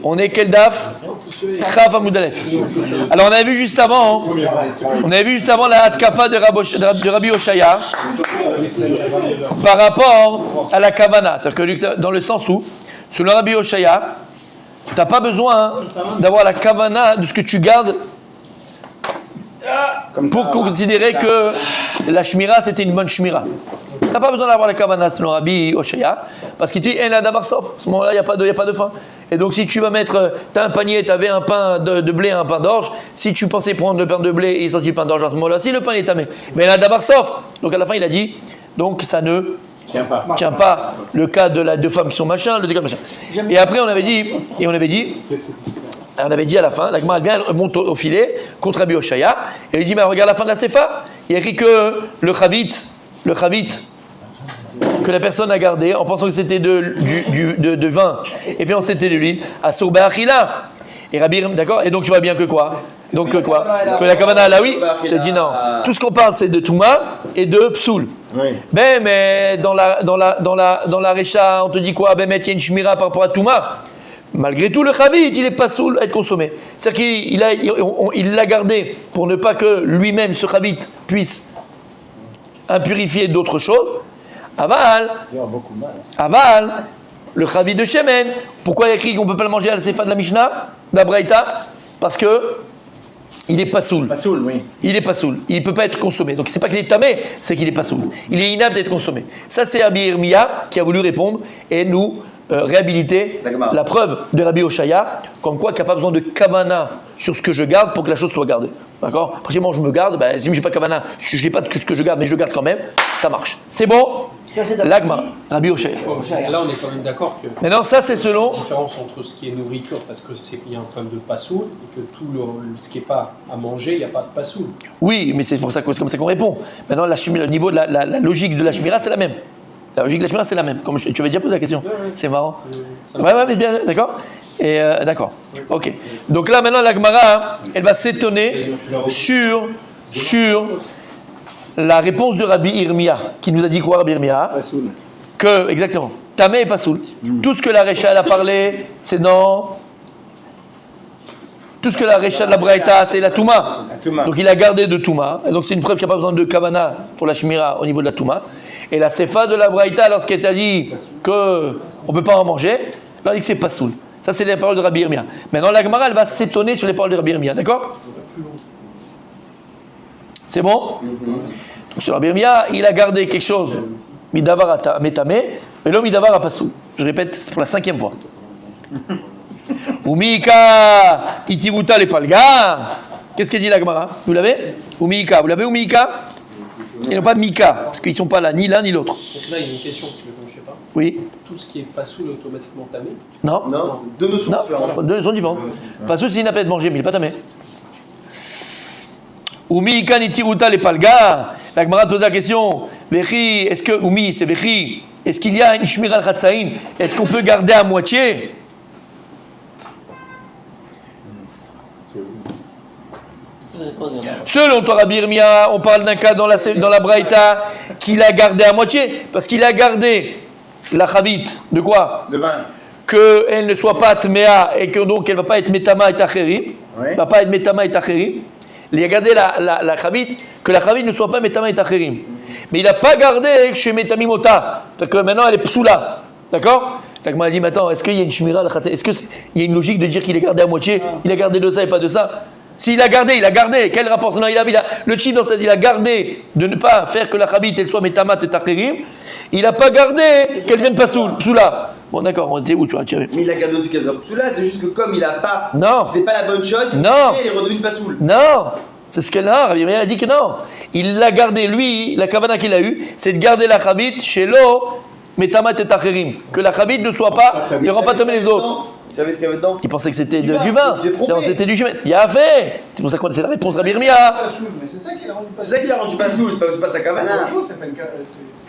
On est quel daf? Chaf Amoud Aleph. Alors on avait vu juste avant, la Hatkafa de Rabbi Oshaya par rapport à la Kavana. C'est-à-dire que dans le sens où, selon Rabbi Oshaya, tu n'as pas besoin d'avoir la Kavana de ce que tu gardes pour considérer que la Shmira c'était une bonne Shmira. Tu n'as pas besoin d'avoir la Kavana selon Rabbi Oshaya, parce qu'il dit « la davar sauf ». À ce moment-là, il n'y a pas de faim. Et donc, si tu vas mettre, tu as un panier, tu avais un pain de blé, un pain d'orge, si tu pensais prendre le pain de blé et il sortit le pain d'orge à ce moment-là, si le pain est tamé. Mais la davar sauf. Donc, à la fin, il a dit, donc ça ne tient pas le cas de deux femmes qui sont machin, le cas machin. Et après, on avait dit à la fin, la Gemara elle vient, elle monte au filet contre Rabbi Oshaya, et elle dit, mais regarde la fin de la Sefa, il y a écrit que le chavit, que la personne a gardé en pensant que c'était de vin et finalement c'était de l'huile, Asur Ba'achila. Et Rabbi, d'accord? Et donc tu vois bien que quoi? Donc que quoi? Que la Kavana là oui? Je te dis non. Tout ce qu'on parle c'est de Touma et de Psoul. Oui. Mais dans la Recha, on te dit quoi? Ben, il y a une Shmira par rapport à Touma. Malgré tout, le Chavit, il n'est pas soul à être consommé. C'est-à-dire qu'il l'a gardé pour ne pas que lui-même, ce Chavit, puisse impurifier d'autres choses. Aval, le Chavit de Shemen. Pourquoi il y a écrit qu'on ne peut pas le manger à la Sefa de la Mishnah, d'Abraïta? Parce que il n'est pas soul. Oui. Il n'est pas soul. Il ne peut pas être consommé. Donc c'est pas qu'il est tamé, c'est qu'il n'est pas soul. Il est inapte d'être consommé. Ça c'est Rabbi Irmia qui a voulu répondre et nous réhabiliter la preuve de Rabbi Oshaya, comme quoi qu'il n'y a pas besoin de kavana sur ce que je garde pour que la chose soit gardée. D'accord? Après, si moi je me garde, si je n'ai pas kavana, si je n'ai pas ce que je garde, mais je le garde quand même, ça marche. C'est bon? L'agma, Rabbi Oshaya. Là, on est quand même d'accord que. Maintenant, ça c'est selon. La différence entre ce qui est nourriture, parce qu'il y a un problème de passoul, et que tout ce qui n'est pas à manger, il n'y a pas de passoul. Oui, mais c'est pour ça que c'est comme ça qu'on répond. Maintenant, le niveau de la logique de la Shmira, c'est la même. La logique de la Shmira, c'est la même. Comme tu avais déjà posé la question. Ouais. C'est marrant. Ouais, mais bien, d'accord. Et d'accord. Ok. Donc là, maintenant, la Gemara, elle va s'étonner sur la réponse de Rabbi Irmia, qui nous a dit quoi, Rabbi Irmia? Que, exactement, Tamé et Pasoul. Tout ce que la Recha a parlé, c'est non. Tout ce que la Recha de la Braïta, c'est la Touma. Donc il a gardé de Touma. Et donc c'est une preuve qu'il n'y a pas besoin de Kavana pour la Shmira au niveau de la Touma. Et la Sefa de la Braïta, lorsqu'elle t'a dit qu'on ne peut pas en manger, là, on dit que c'est Pasoul. Ça, c'est les paroles de Rabbi Irmia. Maintenant, la Gemara, elle va s'étonner sur les paroles de Rabbi Irmia, d'accord? C'est bon? Donc, sur Rabbi Irmia, il a gardé quelque chose, Midavar à Metame, mais l'homme Midavar à Pasoul. Je répète, c'est pour la 5e fois. Umika, Itibuta les Palga. Qu'est-ce qu'elle dit la Gemara? Vous l'avez? Umika, vous l'avez Umika? Et non pas Mika, parce qu'ils ne sont pas là, ni l'un ni l'autre. Donc là, il y a une question, si je ne sais pas. Oui. Tout ce qui est pas soul est automatiquement tamé? Non. Deux notions différentes. Deux notions différentes. Pas soul, c'est inapte de manger, mais il n'est pas tamé. Umi Kanitiruta les Palga. La Gemara pose la question. Vechi, est-ce que, Umi, c'est Vechi, est-ce qu'il y a une Shmira al-Khatsaïn? Est-ce qu'on peut garder à moitié? Selon toi, Rabbi Irmia, on parle d'un cas dans la Braïta qu'il a gardé à moitié, parce qu'il a gardé la chavit de quoi? De vin. Qu'elle ne soit pas tmea et que donc elle ne va pas être metama et tacherim. Oui. Va pas être metama et tacherim. Il a gardé la chavit, que la chavit ne soit pas metama et tacherim. Mais il n'a pas gardé chez metamimota. C'est-à-dire que maintenant elle est psoula. D'accord? La Gemara dit, mais attends, est-ce qu'il y a une shmira? Est-ce qu'il y a une logique de dire qu'il est gardé à moitié? Il a gardé de ça et pas de ça? S'il a gardé, Quel rapport? Non, le chip, il a gardé de ne pas faire que la chavit elle soit metamat et tacherim. Il n'a pas gardé qu'elle vienne pas psoula. Bon, d'accord, on était où tu vas tirer? Mais il a gardé aussi qu'elle soit psoula, c'est juste que comme il n'a pas. Non. C'était pas la bonne chose, non. Il est redevenu pas soul. Non. C'est ce qu'elle a. Rabbi Meir a dit que non. Il l'a gardé, lui, la kavana qu'il a eue, c'est de garder la chavit chez l'eau, metamat et tacherim. Que la chavit ne soit pas, ne rend pas tomber les autres. Vous savez ce qu'il y avait dedans? Il pensait que c'était du vin. Non, c'était du jumet. Il a fait. C'est pour ça que c'est la réponse Rabbi Irmia. Mais c'est ça qui l'a rendu pas C'est ça qui l'a rendu pas soul, c'est pas sa kavana.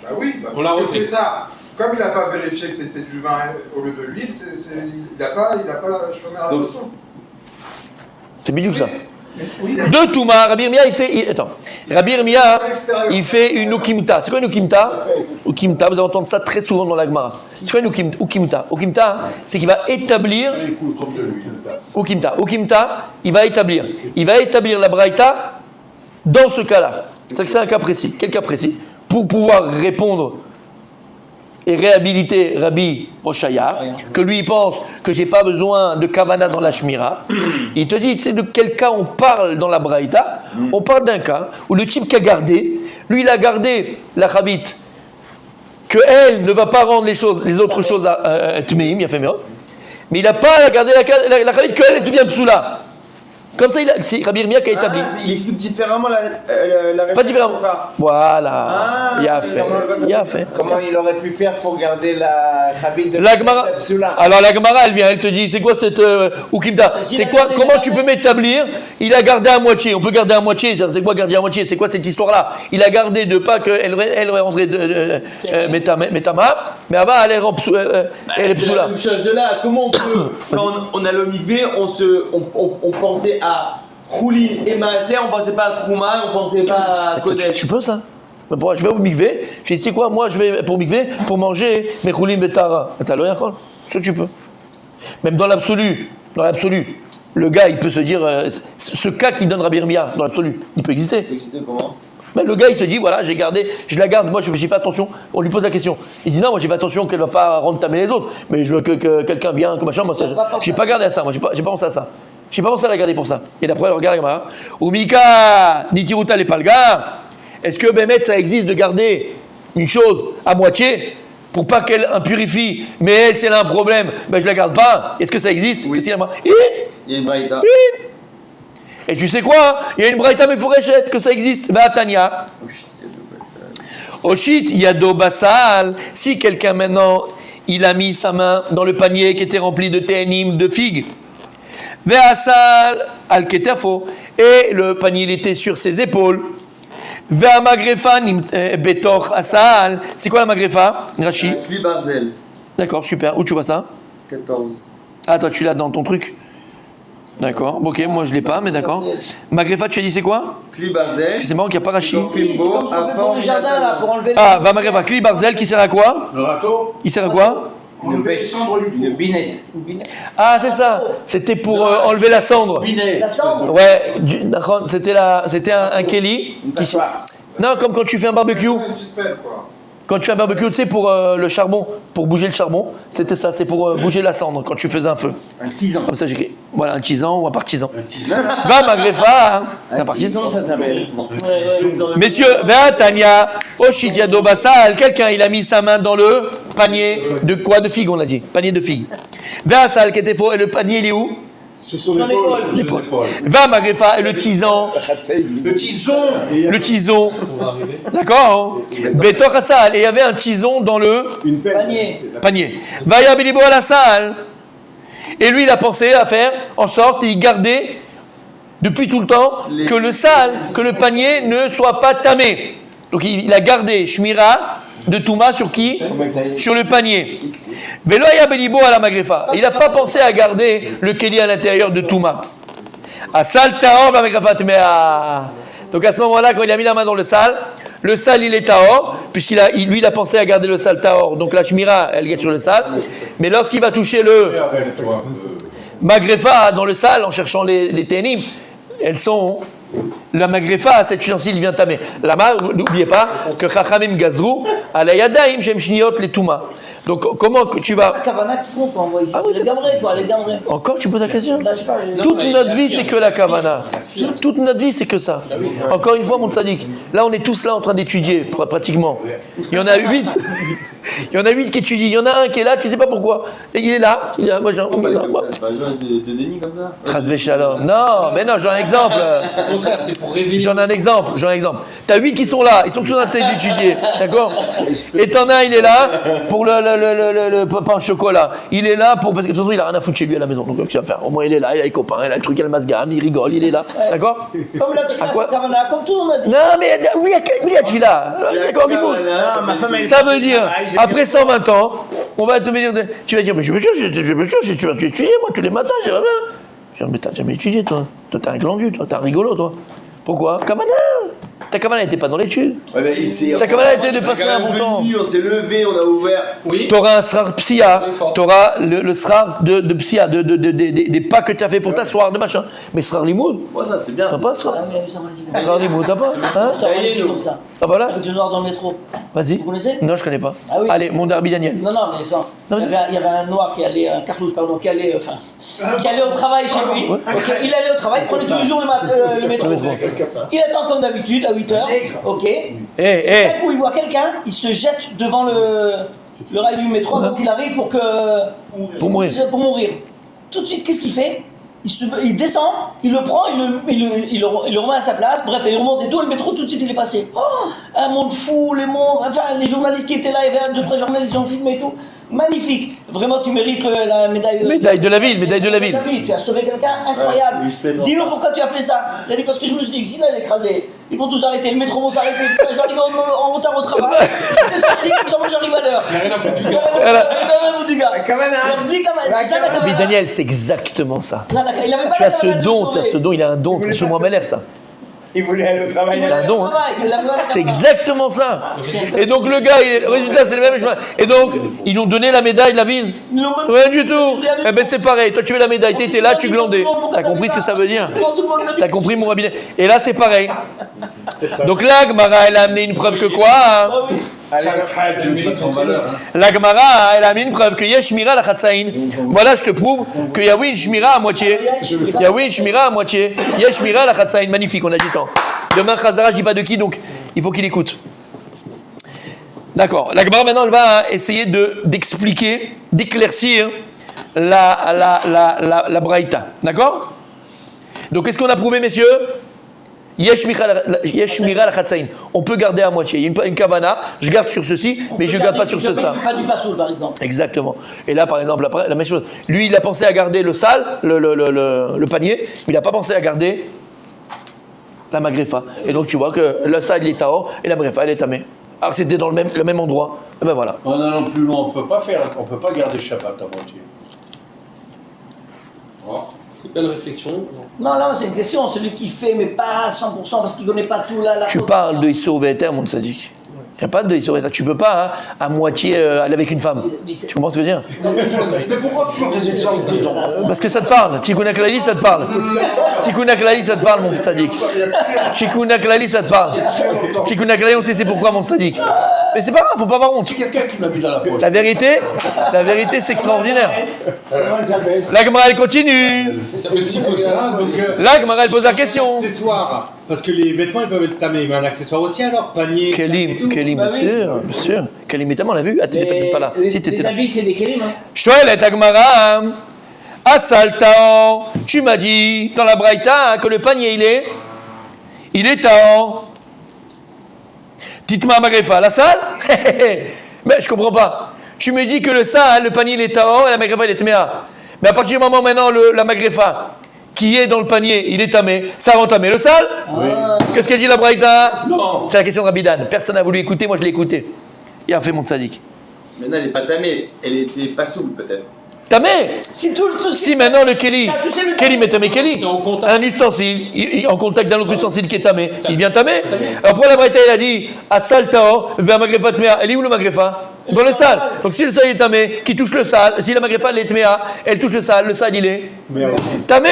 Bah oui, on l'a refait. C'est ça. Comme il n'a pas vérifié que c'était du vin au lieu de l'huile, il n'a pas la chômeur à la façon. C'est bidou ça. De Touma, Rabbi Irmia, il fait. Attends. Rabbi Irmia, il fait une ukimta. C'est quoi une ukimta? Ukimta, vous allez entendre ça très souvent dans la Gemara. C'est quoi une Ukimta? Ukimta, c'est qu'il va établir. Ukimta, il va établir la Braïta dans ce cas-là. C'est-à-dire que c'est un cas précis. Quel cas précis? Pour pouvoir répondre et réhabiliter Rabbi Oshaya, que lui il pense que j'ai pas besoin de Kavana dans la Shmira. Il te dit, tu sais de quel cas on parle dans la Braïta? On parle d'un cas où le type qui a gardé, lui il a gardé la Chavit, qu'elle ne va pas rendre les autres choses à Tmeim, il a fait mieux, mais il n'a pas gardé la Chavit qu'elle est devient Psoula. Comme ça, c'est Rabbi Yirmiyah qui a établi. Il explique différemment la réponse. Pas différemment. Voilà. Il a fait. Comment il aurait pu faire pour garder la Chavit de la Gemara. Alors la Gemara, elle vient, elle te dit, c'est quoi cette Ukimta? C'est quoi? Comment tu peux m'établir? Il a gardé à moitié. On peut garder à moitié. C'est quoi garder à moitié? C'est quoi cette histoire-là? Il a gardé de pas qu'elle aurait rentré Metama, mais avant elle est Psoula. La même chose de là. Comment on peut, quand on a le mikvé, on pensait à Choulin et Maaser, on pensait pas à Trouma, on pensait pas à Kodesh. Tu peux ça? Je vais au mikvé, je dis, tu sais quoi, moi je vais pour mikvé pour manger mes Choulin Betara. T'as le yachol? Ça tu peux. Même dans l'absolu, le gars il peut se dire, ce cas qui donne Rabbi Yirmiyah, dans l'absolu, il peut exister. Comment? Ben, le gars il se dit, voilà, j'ai gardé, je la garde, moi j'ai fait attention, on lui pose la question. Il dit non, moi j'ai fait attention qu'elle ne va pas rendre tamer les autres, mais je veux que quelqu'un vienne, que machin, moi j'ai pas gardé à ça, moi j'ai pas pensé à ça. J'ai pas pensé à la garder pour ça. Et d'après, elle regarde la Gemara. Umika, Nitiruta les Palga. Est-ce que Bémet, ça existe de garder une chose à moitié pour pas qu'elle impurifie, mais elle, si elle a un problème, ben je la garde pas? Est-ce que ça existe? Oui. Il y a une braïta. Et tu sais quoi? Il y a une braïta mefourechette que ça existe. Ben Tania. Oshit Yado Basal. Si quelqu'un maintenant, il a mis sa main dans le panier qui était rempli de ténim, de figues. Ve'asal al ketafo, et le panier il était sur ses épaules. Ve'amagrefa betor asal. C'est quoi la magrefa, Rashi? Kli Barzel. D'accord, super. Où tu vois ça? 14. Ah, toi tu l'as dans ton truc. D'accord, ok, moi je l'ai pas, mais d'accord. Magrefa, tu as dit c'est quoi? Kli Barzel. Parce que c'est marrant qu'il n'y a pas Rashi. C'est comme ce qu'on fait pour le jardin là, pour enlever Ah, va magrefa, Kli Barzel qui sert à quoi? Le râteau. Il sert à quoi? une bêche, une binette. Ah, c'est ça. C'était pour enlever la cendre. La cendre. Ouais, c'était un Kelly. Non, comme quand tu fais un barbecue. Une petite pelle, quoi. Quand tu fais un barbecue, tu sais, pour le charbon, pour bouger le charbon, c'était ça, c'est pour bouger la cendre quand tu faisais un feu. Un tisan. Comme ça, j'écris. Voilà, un tisan ou un partisan. Va, Magrefa, hein. Un partisan, ça s'appelle. Messieurs, va, Tania, Oshidiado Bassal, quelqu'un, il a mis sa main dans le panier de quoi? De figues, on a dit. Panier de figues. Va, Sal, qui était faux, et le panier, il est où? Sur son épaule. Va, Magrefa, et le tisan. Le tison. Le tison. On va arriver. D'accord? Betor Hassal. Et il y avait un tison dans le panier. Va Yabilibo à la salle. Et lui, il a pensé à faire en sorte, il gardait depuis tout le temps que le panier ne soit pas tamé. Donc il a gardé Shmira de Touma sur qui? Sur le panier. Velo Yabilibo à la Magrefa. Il n'a pas pensé à garder le Kéli à l'intérieur de Touma. Asal Taor la Magrefa Tmea. Donc à ce moment-là, quand il a mis la main dans le sal il est Taor, puisqu'il a pensé à garder le sal Taor. Donc la Shmira, elle est sur le sal. Mais lorsqu'il va toucher le Magrefa dans le sal, en cherchant les ténim, elles sont. La Magrefa, cet ustensile vient tamer. Là-bas, n'oubliez pas que Chachamim Gazrou, à la Yadaim, Shem Shniot, les Touma. Donc, comment tu vas. La Kavana qui compte, on voit ici. C'est les gamrés, quoi, les gamrés. Encore, tu poses la question? Là, je sais pas, Toute notre vie, c'est que la Kavana. Toute notre vie, c'est que ça. Encore une fois, mon tzaddik. Là, on est tous là en train d'étudier, pratiquement. Il y en a 8. Il y en a 8 qui étudient. Il y en a un qui est là, tu sais pas pourquoi. Et il est là. Moi, j'ai un. C'est pas le genre de Denis comme ça. Chazvé Shalom. Non, mais non, j'en ai un exemple. Au contraire, c'est pour révéler. J'en ai un exemple. T'as 8 qui sont là, ils sont tous en train d'étudier, d'accord? Et t'en as un, il est là pour le pain au chocolat. Il est là pour parce que de toute façon il a rien à foutre chez lui à la maison. Donc qu'est-ce qu'il va faire? Au moins il est là, il a les copains, il a le truc, il a le masgan, il rigole, il est là, d'accord? Comme la Kavana, comme tout, on a dit. Non mais oui, il y a Tfila. D'accord, dis-moi. Ça veut dire après 120 ans, on va te venir, tu vas dire mais je veux sûr, tu vas étudier moi tous les matins, j'aimerais bien. Je dis mais t'as jamais étudié toi? Toi t'es un glandu, toi, t'es un rigolo toi. Pourquoi? Kavana. Ta Kavanah n'était pas dans l'étude. Ouais, mais ici, Ta Kavanah était de passer un bon temps. On s'est levé, on a ouvert. Oui. Tu auras un srar psia, Très fort. tu auras le srar de psia, des pas que tu as fait pour t'asseoir, de machin. Mais srar limoud, Ouais, ça c'est bien. t'as pas srar? Ah, mais ça m'a dit comme ça. Srar limoud, t'as pas? Hein? Ça m'a dit comme ça. Ah voilà? Avec le noir dans le métro. Vas-y. Vous connaissez? Non, je connais pas. Ah oui. Allez, mon Darby Daniel. Non, non, mais ça. Non, Il y avait un noir qui allait, un cartouche, pardon, qui allait au travail chez lui. Ouais. Ok, il allait au travail, il prenait tous les jours le métro. Le métro. Il attend comme d'habitude à 8h. Ok. Eh, D'un coup, il voit quelqu'un, il se jette devant le rail du métro, donc il arrive pour mourir. Tout de suite, qu'est-ce qu'il fait? Il descend, il le prend, il le remet à sa place, bref, il remonte et tout, le métro tout de suite il est passé. Oh, un monde fou, les journalistes qui étaient là, il y avait 2-3 journalistes qui ont filmé et tout. Magnifique, vraiment tu mérites la médaille. médaille de la ville, médaille de la ville. Tu as sauvé quelqu'un, incroyable. Dis-nous pourquoi tu as fait ça. Il a dit parce que je me suis dit que s'il allait écraser, ils vont tous arrêter, le métro va s'arrêter, je vais arriver en retard au travail. C'est sorti, comme ça moi j'arrive à l'heure. Il n'y a rien à foutre du Il gars. a rien à foutre du gars. Quand même, hein. C'est ça la Mais caméra. Daniel, c'est exactement ça. Il avait pas Tu la as ce caméra de don, sauver. tu as ce don, il a un don, c'est chez moi l'air ça. Il voulait aller au travail. Il a un avait don, le hein. travail, il avait pas la C'est caméra. exactement ça. Et donc le gars, le résultat c'est le même. Et donc, ils lui ont donné la médaille de la ville. Ils l'ont même- Rien du tout. Rien du Eh ben tout. c'est pareil, toi tu veux la médaille, t'étais là, tu glandais. Pourquoi T'as compris ce que ça veut dire? Pourquoi tout le monde l'a dit? T'as compris mon rabbin? Et là c'est pareil. Donc là, Gemara, elle a amené une preuve que quoi hein? Ah oui. La Gemara, elle a amené une preuve que Yesh Shmira la Chatzaïn. Voilà, je te prouve qu'il y a oui une Shmira à moitié. Il y a oui une Shmira à moitié. Yesh Shmira la Chatzaïn. Magnifique, on a du temps. Demain, Chazara, je dis pas de qui, donc il faut qu'il écoute. D'accord. La Gemara maintenant, elle va essayer d'expliquer, d'éclaircir la Braïta. D'accord? Donc, qu'est-ce qu'on a prouvé, messieurs? Yesh Shmira la Chatzaïn. On peut garder à moitié. Il y a une kavana, je garde sur ceci, mais je ne garde pas sur ce ça. Pas du passoul, par exemple. Exactement. Et là, par exemple, la même chose. Lui, il a pensé à garder le sale, le panier, mais il n'a pas pensé à garder la magrefa. Et donc, tu vois que le sale, il est taor, et la magrefa, elle est tamée. Alors, c'était dans le même endroit. Et ben voilà. En allant plus loin, on peut pas garder Shabbat à moitié. C'est une belle réflexion. Non, là, c'est une question. Celui qui fait, mais pas à 100% parce qu'il ne connaît pas tout la Tu parles de Issour Véter, mon sadique. Il n'y a pas de Issour Véter. Tu peux pas, hein, à moitié, aller avec une femme. Tu comprends ce que je veux dire? Mais pourquoi toujours des exemples comme ça? Parce que ça te parle. Tikkun Klali, ça te parle. Tikkun Klali, ça te parle, mon sadique. Tikkun Klali, ça te parle. Tikkun Klali, on sait c'est pourquoi, mon sadique. Mais c'est pas grave, faut pas avoir honte. Quelqu'un qui m'a mis dans la poche. La vérité, c'est extraordinaire. Comment elle s'appelle? La Gemara, elle continue. C'est le petit peu. La Gemara, elle pose la question. Accessoires. Parce que les vêtements, ils peuvent être tamés. Mais un accessoire aussi, alors, panier. Kélim, bien sûr, bien sûr. Kélim, évidemment, on l'a vu. Ah, t'étais pas là. Si, t'étais là. habits, c'est des kélim, hein. Shoel et Agmara. Asaltao. Tu m'as dit dans la Braïta que le panier, il est tao. Dites-moi Magrefa, la salle? Mais je comprends pas. Tu me dis que le panier il est tao et la Magrefa il est tméa. Mais à partir du moment maintenant, la Magrefa qui est dans le panier, il est tamé, ça rend tamé le sale? Qu'est-ce qu'elle dit la Braïta? Non. C'est la question de Rabidan. Personne n'a voulu écouter, moi je l'ai écouté. Il a fait mon tzaddik. Maintenant, elle n'est pas tamée, elle était pas souple peut-être. Tamé! Si tout ce Si maintenant le Kelly, Ça a touché le Kelly met tamé Kelly, C'est en contact. un ustensile, en contact d'un autre ustensile qui est tamé, il vient tamé. Alors pour la Braïta, il a dit à Saltao, vers Magrefa Tméa. Elle est où le Magrefa? Dans le sale. Donc si le sale est tamé, qui touche le sale, si la Magrefa elle est Tméa, elle touche le sale il est tamé.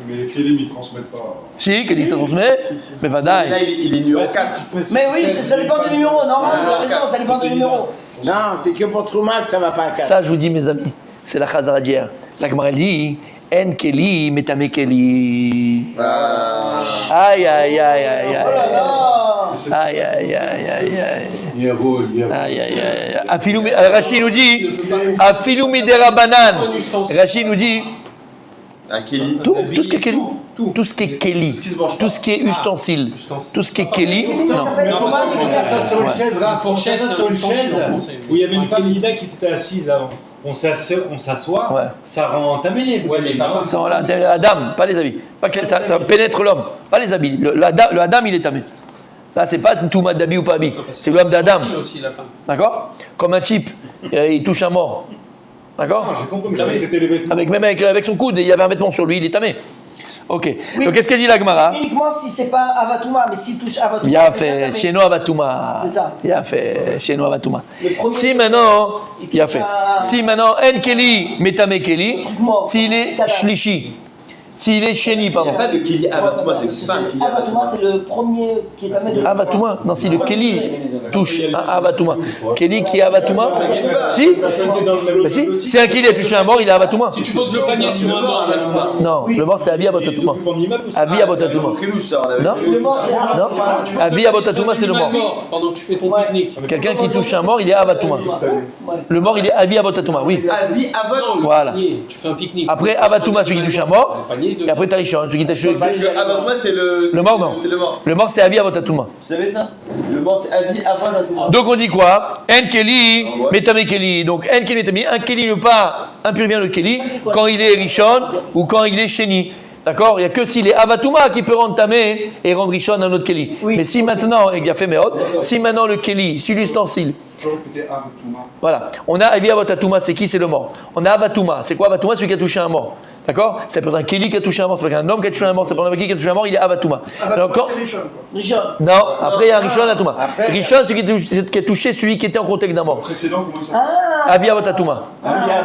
Mais les Kélim, ils transmettent pas. Si, Kelly ça transmet, mais Là, Vadaï. il est numéro 4. Mais oui, ça dépend du numéro, normal, ça dépend du numéro. Non, c'est que pour Trouma que ça va pas à 4. Ça, je vous dis, mes amis, c'est la Chazara d'hier. La Gemara elle dit En Kelly, metame Kelly. Aïe, aïe, aïe, aïe, aïe. Aïe, aïe, aïe, aïe, aïe. Aïe, aïe, aïe. Rachid nous dit Afilou midera banan. Rachid nous dit Un Kelly. tout ce qui est Kelly. Tout ce qui est Kelly. Tout ce qui est ustensile. Tout ce qui est Kelly. Non. Sur une chaise, Une fourchette, sur une c'est un ustensile chaise en français. où il y avait une Un femme kéli. Lida qui s'était assise avant. On s'assoit, Ouais. ça rend tamé les Ouais, mais pas Sans la dame, pas les habits. Pas que ça pénètre l'homme, pas les habits. Le Adam, il est tamé. Là, c'est pas tout mat d'habit ou pas habit. C'est l'homme d'Adam. aussi, la femme. D'accord? Comme un type, il touche un mort. D'accord? J'ai compris, mais je croyais que c'était les vêtements. Même avec son coude, il y avait un vêtement sur lui, il est tamé. Ok. Donc qu'est-ce qu'elle dit la Gemara? Uniquement si c'est pas Avatouma, mais s'il touche Avatouma. Il a fait chez nous Avatouma. C'est ça. Il a fait chez nous Avatouma. Le premier- Si maintenant, il a touche fait. à- Si maintenant, En Keli, Metame Keli, truc mort. s'il est Kadam. Shlishi, s'il est Sheni, Il n'y pardon. a pas de Kili Avatouma, c'est pas un Kili Avatouma, c'est le premier qui est amené de. Avatouma? Non, si le Keli touche un Avatouma. Keli qui est Avatouma? Si? Mais si, si un Keli a touché un mort, il est Avatouma. Si tu poses le panier sur un mort, Non, le mort c'est Avi Abotatuma. Avi Abotatuma. ça, on avait Non? Le mort, c'est Non? Avatouma. Avi Abotatuma, c'est le mort. pendant que tu fais ton Ouais. pique-nique. Quelqu'un qui touche un mort, il est Avatouma. Ouais. Le mort, il est Avi Abotatuma, oui. Avi Avot. Voilà. Tu fais un pique-nique. Après, Avatouma, celui qui touche un mort. Un panier de- Et après, Tarishon, celui qui touche. C'est que Avatouma, c'était le mort, non. C'était le mort. Le mort, c'est Avi Abotatuma. Vous savez ça? Le mort, c'est Avi avant d'un tout. Donc on dit quoi? En Keli, Metame Keli. Donc En Keli, Metame. Un Keli ne pas impurvient le Keli quand il est Rishon ou quand il est Sheni. D'accord? Il n'y a que s'il est Avatouma qui peut rendre Tamé et rendre Rishon un autre Keli. Oui. Mais si maintenant, et il y a fait Meod, si maintenant le Keli, si l'ustensile, voilà, on a Avi Abotatuma, c'est qui? C'est le mort. On a Avatouma. C'est quoi Avatouma? Celui qui a touché un mort. D'accord? C'est peut-être un Keli qui a touché un mort, c'est peut-être un homme qui a touché un mort, c'est peut-être un Keli qui a touché un mort, il est Avatouma. Alors, quand- Richard. Non, après il y a Rishon Atouma. Rishon, c'est celui qui a touché celui qui était en contact d'un mort. Précédent, comment ça Avi Abotatuma.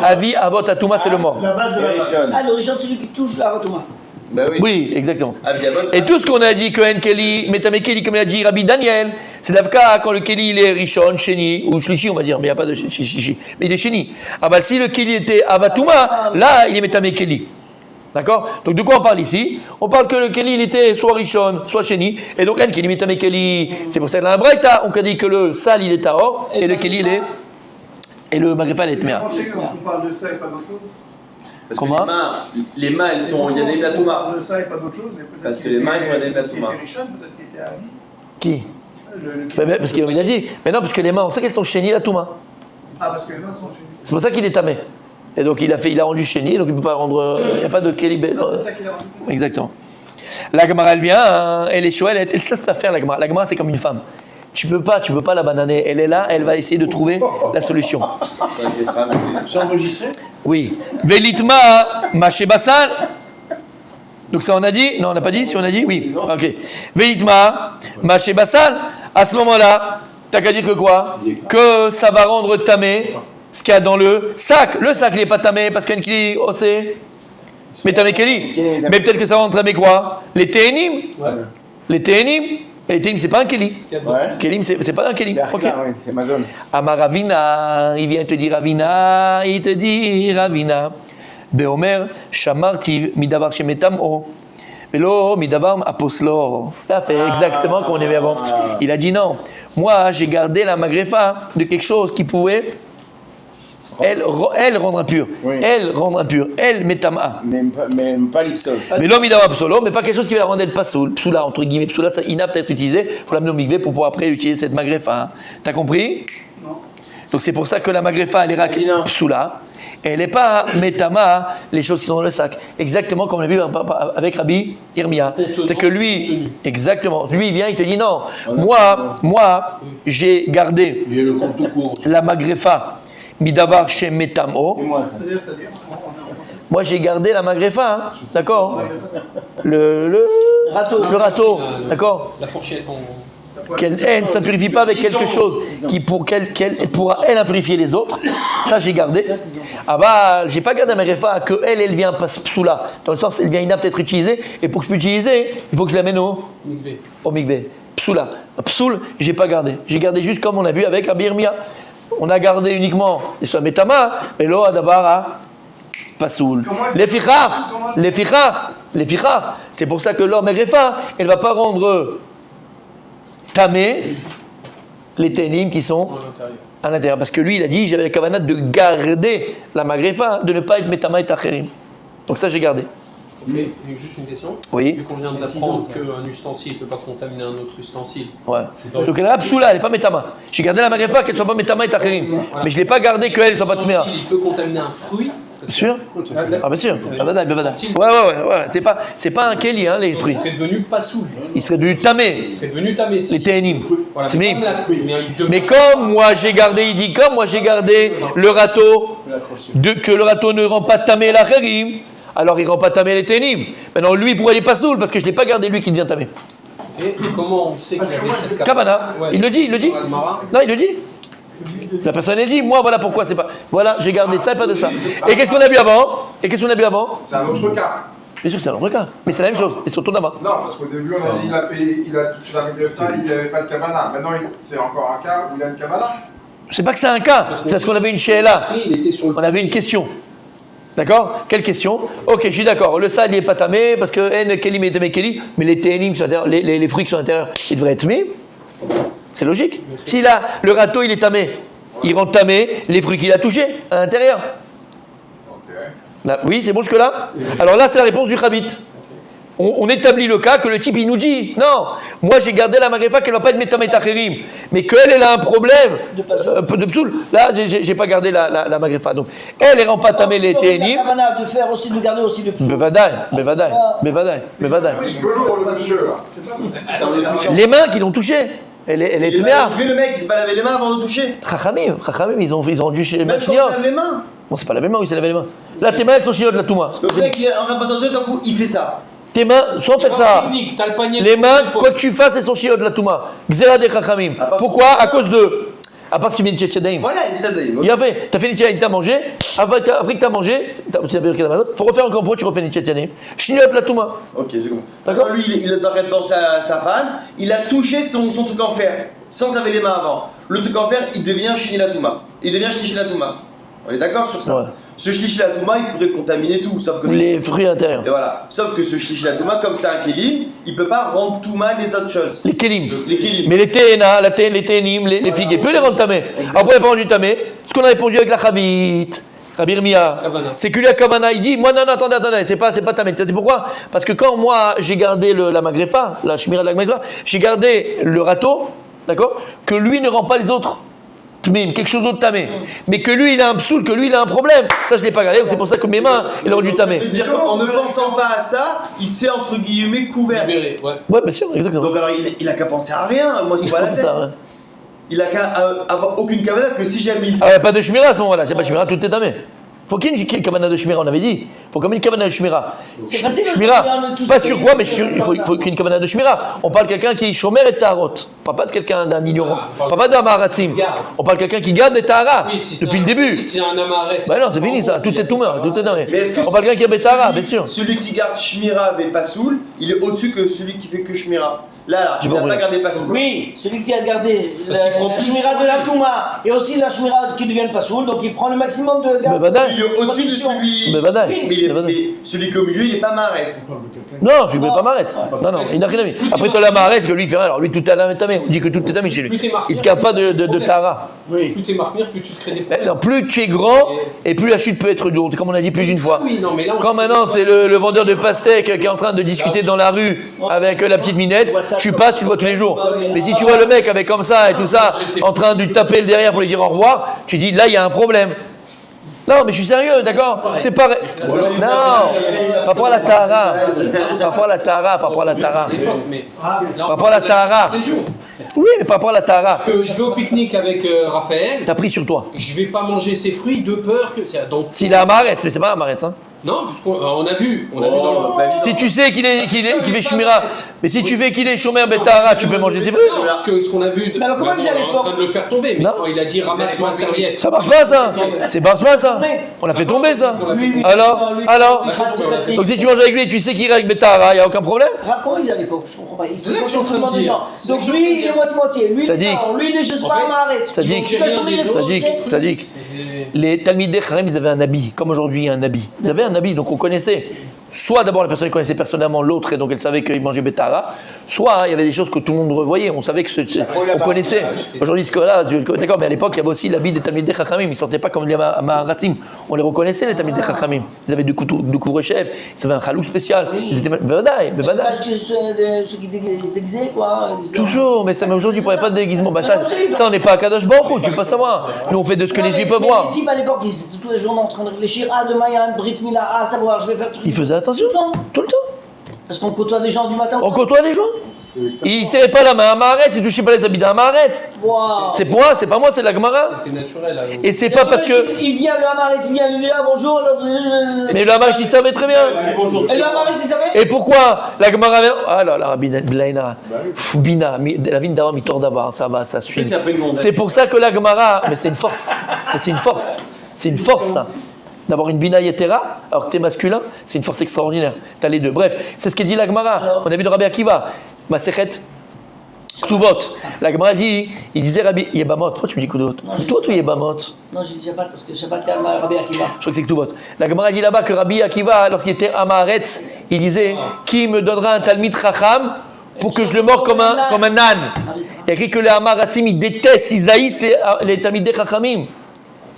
Avi Abotatuma, c'est le mort. La base de la base. Ah, le Richard, c'est celui qui touche Avatouma. Bah oui. Oui, exactement. Avi Avot. Et tout ce qu'on a dit que En Keli, Metame Keli, comme l'a dit Rabbi Daniel, c'est l'avka quand le Keli il est Rishon, Sheni, ou Shlishi on va dire, mais il n'y a pas de Shlishi. Mais il est Sheni. Ah bah si le Keli était Avatouma, là il est Metame Keli. D'accord? Donc de quoi on parle ici? On parle que le Keli il était soit Rishon, soit Sheni, et donc En Keli, Metame Keli, c'est pour ça que dans la Braïta, on a dit que le sale il est Tahor, et le Keli il est. Et le Magrefa il est Tmea. Vous pensez qu'on parle de ça et pas d'autre chose Parce Comment? que les mains, elles sont. Il y a des On Atouma. parle de ça et pas d'autre chose. Et peut-être Parce que qu'il les mains, était- ils sont des qu'il Atouma. était Richard, peut-être qu'il était Avi. Qui? Le Parce qu'il a dit. Mais non, parce que les mains, on sait qu'elles sont Sheni la Touma. Ah, parce que les mains sont chez lui. C'est pour ça qu'il est tamé. Et donc il a rendu Sheni, donc il ne peut pas rendre. Il n'y a pas de Keli. Non, c'est ça qu'il a rendu. Exactement. La Gemara elle vient, hein, elle est chouette, elle se laisse pas faire la Gemara. La Gemara c'est comme une femme. Tu peux pas la bananer. Elle est là, elle va essayer de trouver la solution. C'est enregistré? Oui. Velitma Mashebasal. Donc ça on a dit? Non on n'a pas dit? Si on a dit? Oui. Ok. Velitma Mashebasal. À ce moment-là, t'as qu'à dire que quoi? Que ça va rendre tamé ce qu'il y a dans le sac. Le sac il n'est pas tamé parce qu'il y a une osé. Mais tamé Keli. Mais peut-être que ça va rendre tamé quoi? Les ténim. Ouais. Les ténim. Et les ténim c'est pas un Keli. Ouais. Kelim c'est pas un Keli. C'est Ok. Arka, ouais, c'est ma zone. Amaravina, il vient te dire Ravina, il te dit Ravina. Beomer, Shamartiv, Midavar Shemetamo. Velo, Midavar Aposlo. Il a fait exactement comme on avait avant. Il a dit non. Moi, j'ai gardé la magrefa de quelque chose qui pouvait elle rendre impure. Oui. Elle rendre impure. Elle metama. Même pas l'ipsol. Mais l'homme Midavar Psolo, mais pas quelque chose qui va la rendre elle pasoul. Psoula, entre guillemets. Psoula, ça inapte à être utilisé. Il faut l'amener au mikvé pour pouvoir après utiliser cette magrefa. T'as compris? Donc c'est pour ça que la magrefa, elle est rak non. psoula. Et elle n'est pas metama, les choses qui sont dans le sac. Exactement comme on l'a vu avec Rabbi Irmia. C'est que lui, exactement, lui il vient, il te dit non. Moi, j'ai gardé Il y a le compte tout court. la magrefa midavar chez metamo. C'est moi ça. C'est-à-dire, Moi j'ai gardé la magrefa, hein, d'accord? Le râteau, d'accord? La fourchette en. Qu'elle ne s'impurifie pas avec quelque chose qu'elle pourra elle impurifier les autres. Ça j'ai gardé. Ah bah j'ai pas gardé ma magrefa que elle vient pas psoula. Dans le sens elle vient inapte à être utilisée et pour que je puisse l'utiliser il faut que je l'amène au mikvé. Psoula. Psoul j'ai pas gardé. J'ai gardé juste comme on a vu avec Rabbi Irmia. On a gardé uniquement les soins metama et l'eau d'abord à pasoul. Les fichar. C'est pour ça que leur magrefa elle va pas rendre tamé les ténim qui sont à l'intérieur. Parce que lui, il a dit, j'avais la kavanah de garder la magrefa, de ne pas être metama et tacherim. Donc ça, j'ai gardé. Ok, et juste une question. Oui. Vu qu'on vient d'apprendre qu'un ustensile ne peut pas contaminer un autre ustensile. Ouais. Donc elle est psoula, elle n'est pas metama. J'ai gardé la magrefa, qu'elle ne soit pas metama et tacherim. Voilà. Mais je ne l'ai pas gardé qu'elle ne soit pas tmea. Il peut contaminer un fruit. Bien sûr. Ah bien sûr. Ah bah Ustensile, ouais. C'est pas un keli, hein, les Il fruits. serait devenu pas soul. Il serait devenu tamé. Il serait devenu tamé. Les ténim. Voilà, C'est mais minim. comme la fruit, mais il devient- Mais comme moi j'ai gardé, il dit, comme moi j'ai gardé le râteau, que le râteau ne rend pas tamé la khérim, alors il rend pas tamé les ténim. Maintenant, lui, pourquoi il est pas saoul? Parce que je l'ai pas gardé, lui qui devient tamé. Et comment on sait qu'il y avait cette Kavana, Ouais. il le dit. Non, il le dit. La personne elle dit, moi voilà pourquoi c'est pas. Voilà, j'ai gardé de ça et pas de ça. Et qu'est-ce qu'on a vu avant? C'est un autre cas. Bien sûr que c'est un autre cas, mais c'est la même chose, et surtout là-bas. Non, parce qu'au début, on a dit il a touché la Megrefa, il n'y avait pas de Kavana. Maintenant, c'est encore un cas où il y a une Kavana. C'est pas que c'est un cas, c'est parce qu'on avait une she'ela. Il était sur le... On avait une question. D'accord? Quelle question? Ok, je suis d'accord. Le sad, il n'est pas tamé parce que en kelim et tamé keli, mais les ténim, les fruits qui sont à l'intérieur, ils devraient être tamés. C'est logique. Si là, le râteau, il est tamé, il rend tamé les fruits qu'il a touchés à l'intérieur. Là, oui, c'est bon jusque-là? Alors là, c'est la réponse du Chabit. On établit le cas que le type, il nous dit, non, moi j'ai gardé la magrefa qu'elle ne va pas être métamé tacherim, mais qu'elle, elle a un problème de psoul. Là, j'ai pas gardé la magrefa. Donc, elle rend pas tamé les ténim. De faire aussi, de garder aussi le psoul. Bevadaï. C'est lourd, le monsieur, là. Les mains qui l'ont touché. Elle est tméa. Le mec, il s'est pas lavé les mains avant de toucher. Chachamim, ils ont rendu chez les Même quand il lave les mains. Bon, c'est pas la même main où il s'est lavé les mains. Là, tes mains, elles sont chinoises de la touma. Le mec, il est en train de passer en jeu, d'un coup, il fait ça. Tes mains, sans faire ça. Technique, t'as le panier Les sur mains, l'épaule. quoi que tu fasses, elles sont chinoises de la touma. Xera de chachamim. Pourquoi? À cause de. À part si tu viens de chez Tchadaïm. Voilà, il s'est dit. Il a fait, t'as fait Nitchédaïm, t'as mangé, après que t'as mangé, faut refaire encore pourquoi tu refais Nitchédaïm. Chinois de la touma. Ok, j'ai compris. D'accord. Alors lui, il est en train de penser à sa femme, il a touché son truc en fer, sans laver les mains avant. Le truc en fer, il devient Shinilatuma. Il devient Shlichilatuma. On est d'accord sur ça? Ouais. Ce Shlichilatuma, il pourrait contaminer tout, sauf que... Les fruits intérieurs. Et voilà. Sauf que ce Shlichilatuma, comme c'est un Kélim, il peut pas rendre tout mal les autres choses. Les kélim. Les Kélim. Mais les téna, les ténim, les figues, il peut les rendre tamés. Après, il n'a pas rendu tamé. Ce qu'on a répondu avec la Chavit, Rabbi Irmia, Kavana. c'est que lui, à Kavana, il dit, moi, non, attendez, c'est pas tamé. C'est pourquoi? Parce que quand moi, j'ai gardé la magrefa, la shmira de la magrefa, j'ai gardé le râteau, d'accord, que lui ne rend pas les autres. Quelque chose d'autre tamé, mais que lui il a un psoul, que lui il a un problème, ça je l'ai pas gardé, donc c'est pour ça que mes mains il aurait dû tamé. Ça veut dire qu'en ne pensant pas à ça, il s'est entre guillemets couvert. Libéré, ouais. Ouais, bien sûr, exactement. Donc alors il a qu'à penser à rien, moi c'est pas la tête. Ça, ouais. Il a qu'à avoir aucune cavana que si jamais il fait. Ah ouais, pas de shmira à ce moment-là, c'est pas shmira, tout est tamé. Faut qu'il y ait une cabana de shmira, on avait dit. Faut quand même une cabana de shmira. C'est facile. Shmira, pas sur quoi, mais il faut qu'il y ait une cabana de shmira. On parle de quelqu'un qui est shomer et tarot. On parle pas de quelqu'un d'un ignorant. On parle pas d'un maharatzim. On parle de quelqu'un qui garde des taharas Oui, si depuis le début. Si c'est un amaret. Bah non, c'est fini ça, tout est tout meurt, tout est tamé. Mais est-ce que On parle de quelqu'un qui a des taharas, bien sûr. Celui qui garde Shmira mais pas Soul, il est au-dessus que celui qui fait que Shmira. Là, il n'a pas gardé pas Soul. Oui, celui qui a gardé Parce qu'il prend la plus shmira sur de la lui. touma et aussi la shmira qui devient pas soul, donc il prend le maximum de garde. Mais badaï. Il est au-dessus de celui. Mais badaï. Mais celui qui est au milieu, il est pas Maret. Non, je ne voulais pas m'arrêter. Non, il n'a rien à voir. Après, toi, la marée, c'est que lui, il fait rien. Alors, lui, tout est tamé. On dit que tout est tamé chez lui. Il ne se garde pas de Tara. Plus t'es marmire, plus tu te crées des problèmes. Non, plus tu es grand et plus la chute peut être dure, comme on a dit plus d'une fois. Oui, non, mais là, on Quand maintenant, c'est le vendeur de pastèques qui est en train de discuter dans la rue avec la petite minette, tu passes, tu le vois tous les jours. Mais si tu vois le mec avec comme ça et tout ça, en train de lui taper le derrière pour lui dire au revoir, tu dis là, il y a un problème. Non, mais je suis sérieux, d'accord? C'est pareil. Non, par rapport à la Tara. Par rapport à la Tara, par rapport à la Tara. Mais Par rapport à la Tara. tous les jours. Oui, mais par rapport à la Tara. Que je vais au pique-nique avec Raphaël, T'as pris sur toi. je vais pas manger ses fruits de peur que. Donc, S'il a un maret, mais c'est pas un maret, hein. non, puisqu'on a vu dans le. Si tu sais qu'il fait Shumira, mais si tu fais qu'il est Shomer Betara, tu peux manger ses fruits. Non, parce que ce qu'on a vu, Mais alors, comment il faisait à on est en l'époque train de le faire tomber, mais Non. quand il a dit ramasse ma serviette. Ça marche pas ça. C'est marche pas ça. On l'a fait tomber ça. Alors. Donc si tu manges avec lui, tu sais qu'il est avec Betara, il y a aucun problème. Rav, comment ils faisaient à l'époque? Je comprends pas. Ils C'est ça que je suis en train de des dire. gens. C'est ça que Donc je suis en train de lui, il dire. est moitié-moitié. Lui, il est Sadique. pas. Lui, il est juste En pas fait, un maharet. Sadique. Sadique. Sadique. Les Talmidei Chachamim, ils avaient un habit, comme aujourd'hui il y a un habit. Ils avaient un habit, donc on connaissait. Soit d'abord la personne connaissait personnellement l'autre et donc elle savait qu'il mangeait Betara, soit il y avait des choses que tout le monde revoyait, on savait que on connaissait. Aujourd'hui ce que-là, d'accord, mais à l'époque il y avait aussi l'habit des Talmidei Chachamim, ils ne sortaient pas comme les Maharatzim, on les reconnaissait les Talmidei Chachamim. Ils avaient du couvre-chef, ils avaient un chalouk spécial, ils étaient bevadaï. Ceux qui se déguisaient, quoi. Toujours, mais aujourd'hui il ne pourrait pas de déguisement. Bah ça on n'est pas à Kadosh Baruch Hu, tu peux pas savoir. Nous on fait de ce que les filles peuvent voir. Les types à l'époque, ils étaient tous les jours en train de réfléchir. Ah, demain il y a un Brit Mila, ah, savoir, je vais faire le truc. Ils faisaient attention, Tout le temps. tout le temps. Parce qu'on côtoie des gens du matin. On côtoie des gens. Il ne serrait pas la main à Maharetz, il ne touchait pas les habits d'un Maharetz. Wow. C'est moi, c'est pas moi, c'est la Gemara. C'était naturel. Alors. Et c'est pas parce que. Il vient, le Hamaretz, il vient, il dit ah bonjour. Mais le Hamaretz, il savait très bien. Et le Hamaretz, il savait. Et pourquoi la Gemara avait. Ah là là, Bina, Bina, la vigne d'avoir, mi-tord d'avoir, ça va, ça suit. C'est pour ça que la Gemara. Mais c'est une force. C'est une force. C'est une force, ça. D'avoir une Bina Yetera, alors que t'es masculin, c'est une force extraordinaire. T'as les deux. Bref, c'est ce que dit la Gemara. On a vu de Rabbi Akiva. Masechet Ksuvot. La Gemara dit, il disait Rabbi Yebamot. Pourquoi tu me dis Ksuvot? Toi, tu Yebamot? Non, j'ai dit Shabbat parce que Shabbat, c'est Rabbi Akiva. Je crois que c'est Ksuvot. La Gemara dit là-bas que Rabbi Akiva, lorsqu'il était à Maharetz, il disait qui me donnera un Talmid Chacham pour que je le mords comme un âne. Il y a écrit que les Hamaratzim, ils détestent, ils haïssent les Talmidei Chachamim.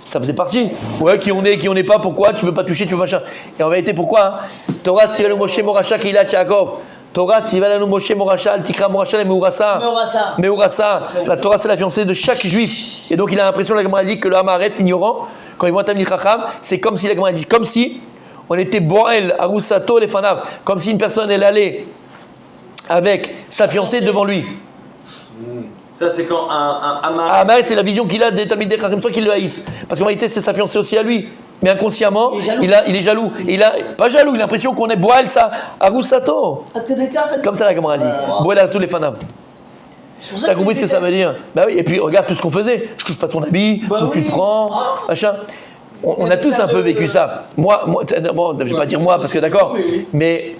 Ça faisait partie. Ouais, qui on est pas, pourquoi tu veux pas toucher, tu veux machin. Et en vérité, pourquoi Torah tzivanu Moshe Moracha Keilat Yaakov. Torah tzivanu Moshe Moracha al Tikra Moracha le Meurasa. Meurasa. La Torah, c'est la fiancée de chaque juif. Et donc, il a l'impression, la Gemara dit, que le Hamaretz, l'ignorant, quand ils voient un Talmid Chacham, c'est comme si la Gemara dit, comme si on était Boel, Arusato, les Fanav. Comme si une personne, elle allait avec sa fiancée devant lui. Ça, c'est quand un Hamaretz, c'est la vision qu'il a des Talmidei Chacham, c'est toi qui le haïssent. Parce qu'en réalité, c'est sa fiancée aussi à lui. Mais inconsciemment, il est jaloux. Pas jaloux, il a l'impression qu'on est Boal, ça, Arusato. Comme ça, la Gemara dit. Boal, Arusato, les Fanav. T'as compris ce que ça veut dire? Bah oui, et puis regarde tout ce qu'on faisait. Je touche pas ton habit, ou tu te prends, machin. On a tous un peu vécu ça. Moi, bon, je vais pas dire moi parce que d'accord, mais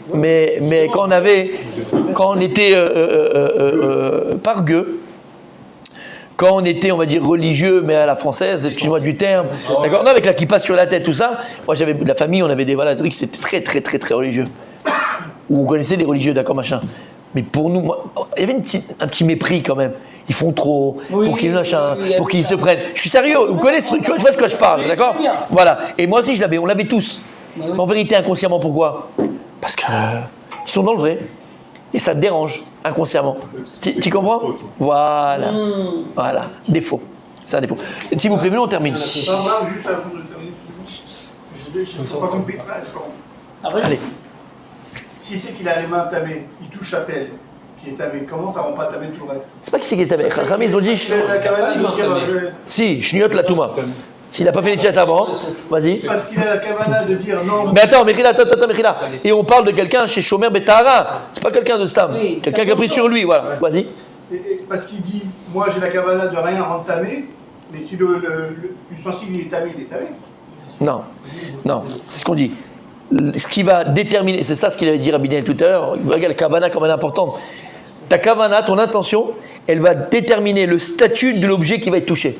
quand on était par gueux, quand on était, on va dire, religieux, mais à la française, excuse-moi du terme, d'accord, non, avec la kippa sur la tête, tout ça, moi j'avais la famille, on avait des trucs, c'était très très très très religieux. Où on connaissait les religieux, d'accord, machin. Mais pour nous, il y avait un petit mépris quand même. Ils font trop, pour qu'ils machin, pour qu'ils se prennent. Je suis sérieux, vous connaissez, tu vois de quoi je parle, d'accord? Voilà. Et moi aussi, on l'avait tous. Mais en vérité, inconsciemment, pourquoi? Parce qu'ils sont dans le vrai. Et ça te dérange, inconsciemment. Tu comprends? Voilà. Voilà. Défaut. C'est un défaut. S'il vous plaît, on termine. Juste avant de terminer, je n'ai pas compris. Allez. Si c'est qu'il a les mains tamées, il touche à pelle, qui est tamé, comment ça rend pas tamé tout le reste? C'est pas qui c'est qui est tamé. Rami, ils ont dit. Si, Shniot la Touma. S'il n'a pas fait les chats avant, vas-y. Parce qu'il a la kavana de dire non. Mais attends, Mechila. Et on parle de quelqu'un chez Shomer Betahara. C'est pas quelqu'un de Stam. Quelqu'un qui a pris sur lui, voilà. Vas-y. Parce qu'il dit, moi j'ai la kavana de rien rendre tamé, mais si l'ustensile il est tamé, il est tamé. Non, c'est ce qu'on dit. Ce qui va déterminer, c'est ça ce qu'il avait dit Rabbi Daniel tout à l'heure, regarde la kavana comme elle est importante. Ta kavana, ton intention, elle va déterminer le statut de l'objet qui va être touché.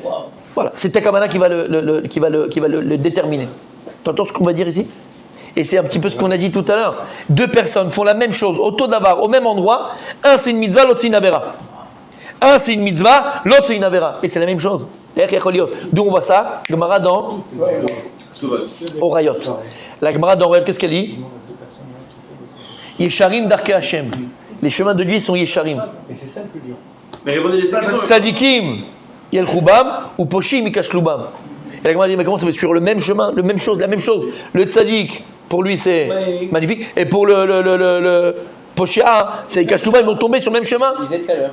Voilà, c'est ta kavana qui va le déterminer. Tu entends ce qu'on va dire ici? Et c'est un petit peu ce qu'on a dit tout à l'heure. Deux personnes font la même chose, au taux d'avar, au même endroit. Un c'est une mitzvah, l'autre c'est une avera. Un c'est une mitzvah, l'autre c'est une avera. Et c'est la même chose. D'où on voit ça? Gemara dans Orayot. La Gemara dans Orayot, qu'est-ce qu'elle dit? Yesharim darke Hashem. Les chemins de Dieu sont Yesharim. Et c'est ça le plus dur. Mais répondez les questions. Tzadikim, Yel Choubam, ou Poshim, Ikash Loubam. Et la Gemara dit, mais comment ça va sur le même chemin, la même chose. Le tzadik, pour lui c'est magnifique. Et pour le Poshia, c'est Ikash Loubam, ils vont tomber sur le même chemin.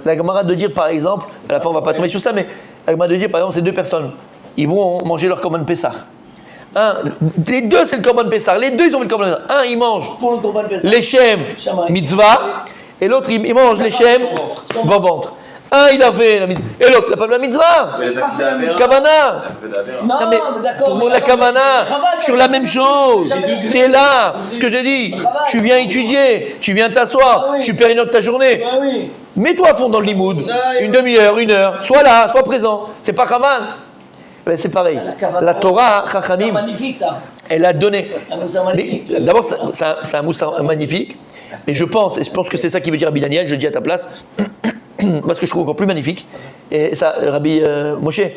La Gemara de dire, par exemple, à la fin on va pas tomber sur ça, mais la Gemara de dire, par exemple, ces deux personnes, ils vont manger leur Korban Pessah. Les deux c'est le Korban Pessah. Les deux ils ont le Korban Pessah. Un il mange l'Echem mitzvah et l'autre il mange l'Echem ventre. Un il a fait la mitzvah et l'autre il n'a pas fait la mitzvah. Kavana. Non mais d'accord. Pour la Kavana sur la même chose. Tu es là. Ce que j'ai dit. Tu viens étudier. Tu viens t'asseoir. Tu perds une heure de ta journée. Mets-toi à fond dans le limoud. Une demi-heure, une heure. Sois là, sois présent. C'est pas Kavan. C'est pareil. La Torah, Chachamim, elle a donné. D'abord, c'est un moussar magnifique. Mais je pense que c'est ça qui veut dire Rabbi Daniel, je le dis à ta place, parce que je trouve encore plus magnifique. Et ça, Rabbi Moshe, il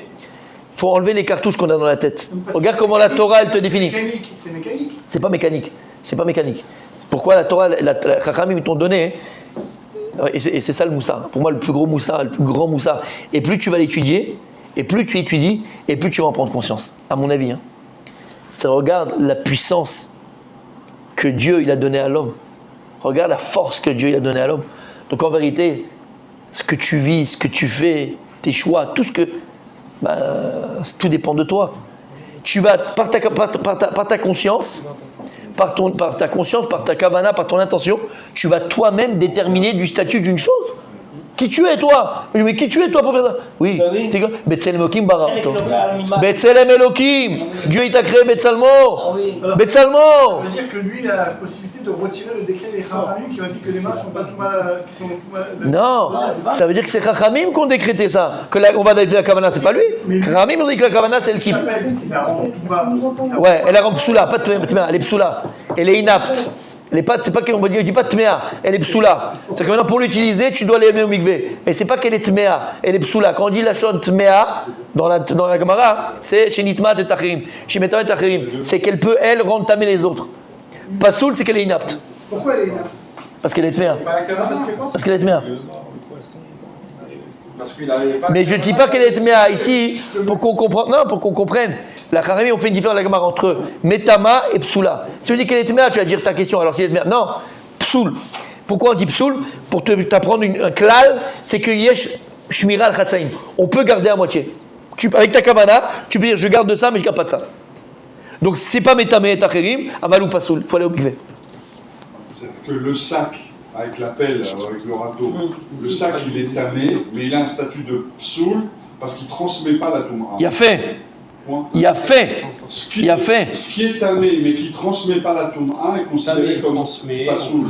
faut enlever les cartouches qu'on a dans la tête. Regarde comment la Torah, elle te définit. C'est mécanique. C'est pas mécanique. Pourquoi la Torah, la Chachamim, ils t'ont donné. Et c'est ça le moussar. Pour moi, le plus gros moussar, le plus grand moussar. Et plus tu vas l'étudier, et plus tu étudies, et plus tu vas en prendre conscience, à mon avis. Ça regarde la puissance que Dieu il a donnée à l'homme. Regarde la force que Dieu il a donnée à l'homme. Donc en vérité, ce que tu vis, ce que tu fais, tes choix, tout ce que... tout dépend de toi. Tu vas, par ta conscience, par ta kavana, par ton intention, tu vas toi-même déterminer du statut d'une chose. Qui tu es, toi? Mais qui tu es, toi, pour faire ça? Oui. C'est quoi? Betzelem Elokim bara. Betzelem Elokim. Dieu, il t'a créé Betsalmo. Betsalmo. Ça veut dire que lui, il a la possibilité de retirer le décret des Chachamim qui ont dit que les mains sont pas tout mal. Non, ça veut dire que c'est Chachamim qui ont décrété ça. On va dire la kavana, c'est pas lui. Chachamim ont dit que la kavana, c'est le kiff. Ouais, elle est psoula, pas tméa, elle est psoula. Elle est inapte. C'est pas qu'on dit pas tméa, elle est psoula. C'est que maintenant pour l'utiliser, tu dois aller au mikvé. Mais c'est pas qu'elle est tméa, elle est psoula. Quand on dit la chose tméa dans la Gemara, c'est chez Nitmat et Tachirim, chez Metamat et Tachirim, c'est qu'elle peut elle rendre tamé les autres. Pasoul, c'est qu'elle est inapte. Pourquoi elle est inapte? Parce qu'elle est tméa. Parce qu'elle est tméa. Mais je ne dis pas qu'elle est tméa ici pour qu'on comprenne. Non, pour qu'on comprenne. La Chachamim, on fait une différence la Gemara entre Metama et Psoula. Si on dit qu'elle est tméa, tu vas dire ta question. Alors si elle est tméa, non, Psoul. Pourquoi on dit Psoul? Pour t'apprendre un klal, c'est que Yesh Shmira al-Chatzaïm. On peut garder à moitié. Avec ta kavana, tu peux dire je garde de ça, mais je ne garde pas de ça. Donc c'est pas Metama et Tachirim, Aval ou Pasoul. Il faut aller au mikvé. C'est que le sac avec la pelle, avec le râteau, le sac il est tamé, mais il a un statut de psoul parce qu'il ne transmet pas la touma. Il a fait. Il a fait. Ce qui est tamé, mais qui ne transmet pas la touma est considéré comme pasoul.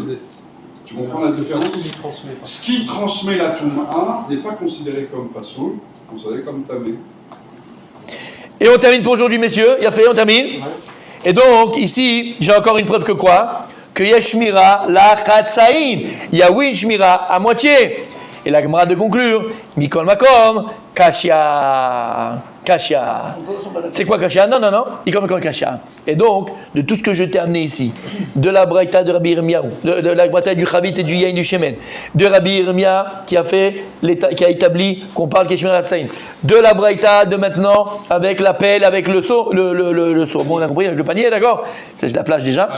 Tu comprends la différence? Ce qui transmet la touma n'est pas considéré comme pasoul, considéré comme tamé. Et on termine pour aujourd'hui, messieurs. Il a fait, on termine. Ouais. Et donc, ici, j'ai encore une preuve que quoi? Que Yesh Shmira la Chatzaïm. Il y a oui une Shmira à moitié. Et la Gemara de conclure, Mikol Makom, Kashia. Kashia. C'est quoi Kashia? Non. Mikol Makom Kashia. Et donc, de tout ce que je t'ai amené ici, de la Braïta de Rabbi Yirmiyahu, de la Braïta du Chavit et du Yain du Shemen, de Rabbi Yirmiya qui a établi qu'on parle Keshmir Hatzaïm, de la Braïta de maintenant avec la pelle, avec le seau, le seau. Bon, on a compris, avec le panier, d'accord? C'est la plage déjà.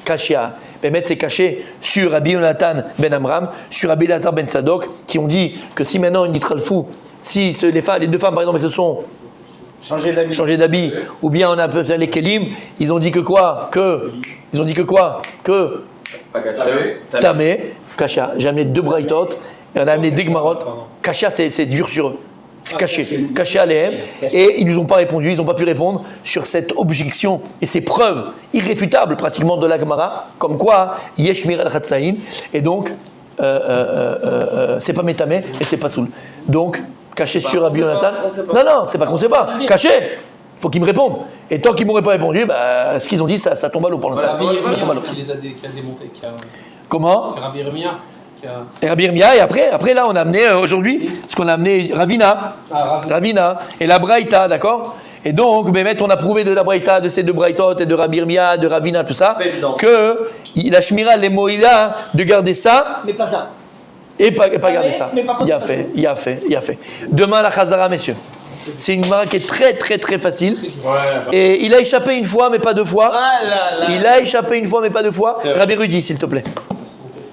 Kashia. Bémet, c'est caché sur Rabbi Yonatan ben Amram, sur Rabbi Lazar ben Sadok, qui ont dit que si maintenant une nitralfou, si les deux femmes par exemple, elles se sont changé d'habit, ou bien on a appelé les kelim, ils ont dit que quoi? Que Tamé, Kasha. J'ai amené 2 braïtot, et on a amené des gmarot. Kasha, c'est dur sur eux. C'est caché à l'EM. Et ils ne nous ont pas répondu, ils n'ont pas pu répondre sur cette objection et ces preuves irréfutables pratiquement de la Gemara, comme quoi Yesh Mir al-Chatzaïn, et donc c'est pas Métamé et c'est pas Soul. Donc, caché sur Rabbi Yonatan. Non, c'est pas qu'on sait pas. Caché! Faut qu'ils me répondent. Et tant qu'ils m'auraient pas répondu, ce qu'ils ont dit, ça tombe à l'eau pour l'instant. C'est Rabbi Yirmiya qui a démonté. Comment? C'est Rabbi Yirmiya. Et Rabbi Yirmiya, et après là on a amené aujourd'hui ce qu'on a amené Ravina et la Braïta, d'accord? Et donc Bémet, on a prouvé de la Braïta, de ces 2 Braïtot et de Rabbi Yirmiya, de Ravina, tout ça, que la Shmira, les Moïla, de garder ça, mais pas ça. Et pas garder ça. Il a fait. Demain la Chazara, messieurs. C'est une Gemara qui est très très très facile. Et il a échappé une fois mais pas 2 fois. Il a échappé une fois mais pas 2 fois. Rabbi Rudi, s'il te plaît.